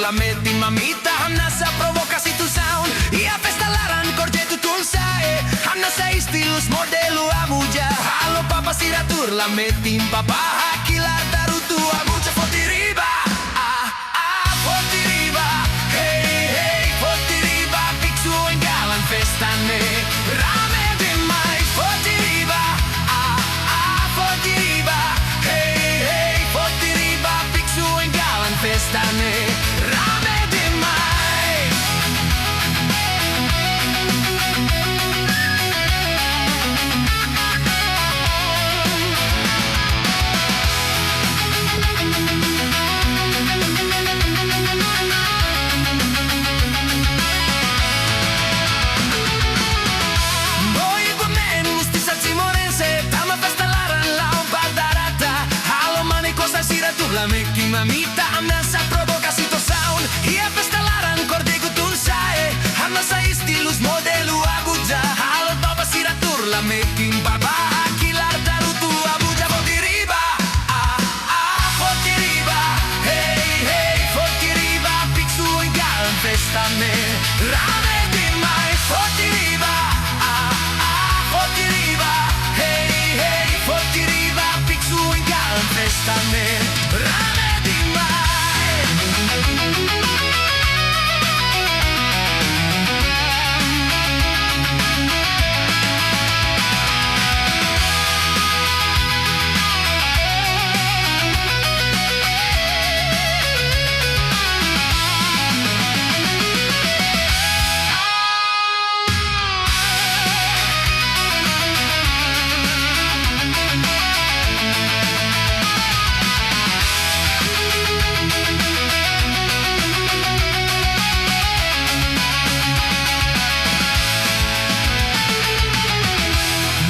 la metti mamita, hamnasa provoca situação. E a festa laran corte tutun sae, hamnasa istilus modelu amuja. Halo papa siratur la metti in papa, hakilar darutu amuja foti riba. Foti riba, hey hey foti riba, pixu en galan festane. Rame de mai foti riba, foti riba, hey hey foti riba, pixu en galan festane. Rame de mai. Noi women musti salsi morense, tama festa laran la baldarata. Halo mane cosa sira tu la metti mamita, amnasa provoca situação. E a festa laran corte gutun sae, amnasa istilus modelu abuja. Halo papa sira tur la metti in papa, hakilar darutu abuja foti riba. Foti riba, hey hey foti riba, pixu en galan festane. Rame di mai foti riba, foti riba, hey hey foti riba, pixu en galan festane. Rame di mai.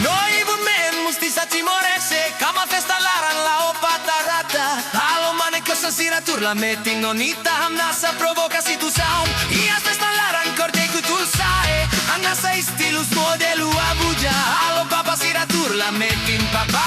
Noi women musti saci morese, kama festa laran la opatarata. Halo mane cosa sira tur la metti nonita, hamnasa provoca situação. E a festa laran corte kutul sae, hamnasa istilus modelu abuja. Halo papa sira tur la metti in papa,